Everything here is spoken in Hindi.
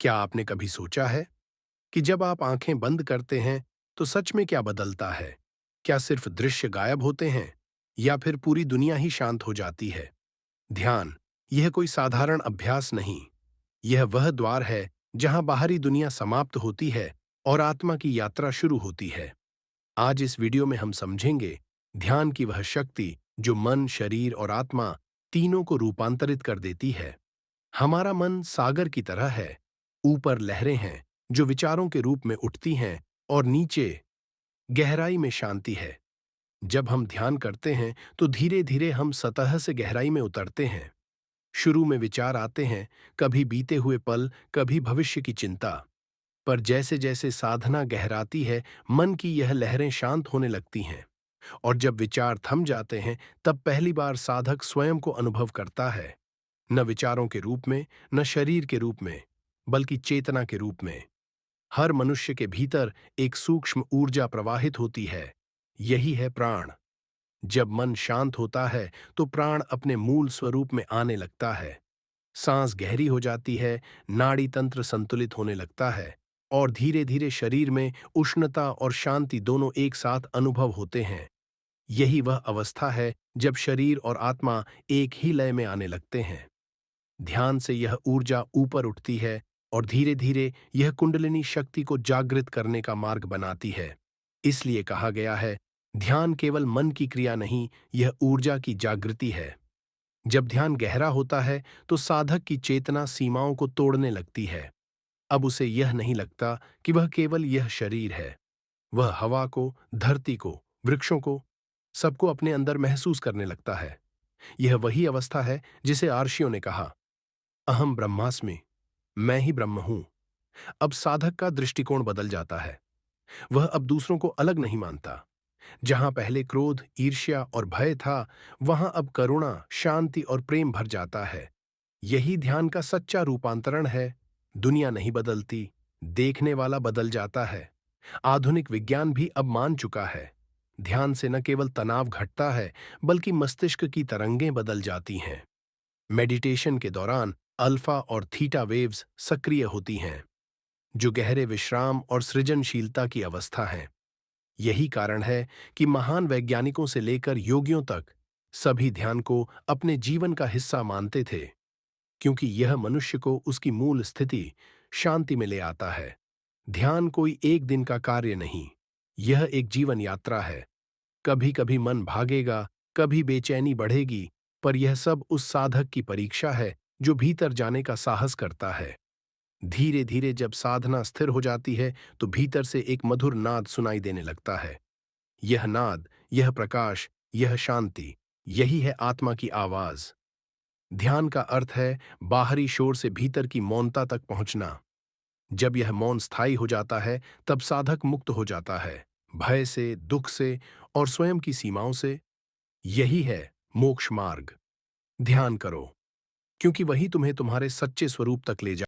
क्या आपने कभी सोचा है कि जब आप आंखें बंद करते हैं तो सच में क्या बदलता है? क्या सिर्फ दृश्य गायब होते हैं या फिर पूरी दुनिया ही शांत हो जाती है? ध्यान, यह कोई साधारण अभ्यास नहीं। यह वह द्वार है जहां बाहरी दुनिया समाप्त होती है और आत्मा की यात्रा शुरू होती है। आज इस वीडियो में हम समझेंगे ध्यान की वह शक्ति जो मन, शरीर और आत्मा तीनों को रूपांतरित कर देती है। हमारा मन सागर की तरह है। ऊपर लहरें हैं जो विचारों के रूप में उठती हैं और नीचे गहराई में शांति है। जब हम ध्यान करते हैं तो धीरे धीरे हम सतह से गहराई में उतरते हैं। शुरू में विचार आते हैं, कभी बीते हुए पल, कभी भविष्य की चिंता। पर जैसे जैसे साधना गहराती है, मन की यह लहरें शांत होने लगती हैं। और जब विचार थम जाते हैं, तब पहली बार साधक स्वयं को अनुभव करता है, न विचारों के रूप में, न शरीर के रूप में, बल्कि चेतना के रूप में। हर मनुष्य के भीतर एक सूक्ष्म ऊर्जा प्रवाहित होती है। यही है प्राण। जब मन शांत होता है तो प्राण अपने मूल स्वरूप में आने लगता है। सांस गहरी हो जाती है, नाड़ी तंत्र संतुलित होने लगता है और धीरे धीरे शरीर में उष्णता और शांति दोनों एक साथ अनुभव होते हैं। यही वह अवस्था है जब शरीर और आत्मा एक ही लय में आने लगते हैं। ध्यान से यह ऊर्जा ऊपर उठती है और धीरे धीरे यह कुंडलिनी शक्ति को जागृत करने का मार्ग बनाती है। इसलिए कहा गया है, ध्यान केवल मन की क्रिया नहीं, यह ऊर्जा की जागृति है। जब ध्यान गहरा होता है तो साधक की चेतना सीमाओं को तोड़ने लगती है। अब उसे यह नहीं लगता कि वह केवल यह शरीर है। वह हवा को, धरती को, वृक्षों को, सबको अपने अंदर महसूस करने लगता है। यह वही अवस्था है जिसे आर्षियों ने कहा, अहम ब्रह्मास्मि, मैं ही ब्रह्म हूं। अब साधक का दृष्टिकोण बदल जाता है। वह अब दूसरों को अलग नहीं मानता। जहां पहले क्रोध, ईर्ष्या और भय था, वहां अब करुणा, शांति और प्रेम भर जाता है। यही ध्यान का सच्चा रूपांतरण है। दुनिया नहीं बदलती, देखने वाला बदल जाता है। आधुनिक विज्ञान भी अब मान चुका है, ध्यान से न केवल तनाव घटता है, बल्कि मस्तिष्क की तरंगें बदल जाती हैं। मेडिटेशन के दौरान अल्फा और थीटा वेव्स सक्रिय होती हैं, जो गहरे विश्राम और सृजनशीलता की अवस्था हैं। यही कारण है कि महान वैज्ञानिकों से लेकर योगियों तक सभी ध्यान को अपने जीवन का हिस्सा मानते थे, क्योंकि यह मनुष्य को उसकी मूल स्थिति, शांति में ले आता है। ध्यान कोई एक दिन का कार्य नहीं, यह एक जीवन यात्रा है। कभी कभी मन भागेगा, कभी बेचैनी बढ़ेगी, पर यह सब उस साधक की परीक्षा है जो भीतर जाने का साहस करता है। धीरे धीरे जब साधना स्थिर हो जाती है तो भीतर से एक मधुर नाद सुनाई देने लगता है। यह नाद, यह प्रकाश, यह शांति, यही है आत्मा की आवाज। ध्यान का अर्थ है बाहरी शोर से भीतर की मौनता तक पहुंचना। जब यह मौन स्थायी हो जाता है, तब साधक मुक्त हो जाता है, भय से, दुख से और स्वयं की सीमाओं से। यही है मोक्ष मार्ग। ध्यान करो, क्योंकि वही तुम्हें तुम्हारे सच्चे स्वरूप तक ले जाए।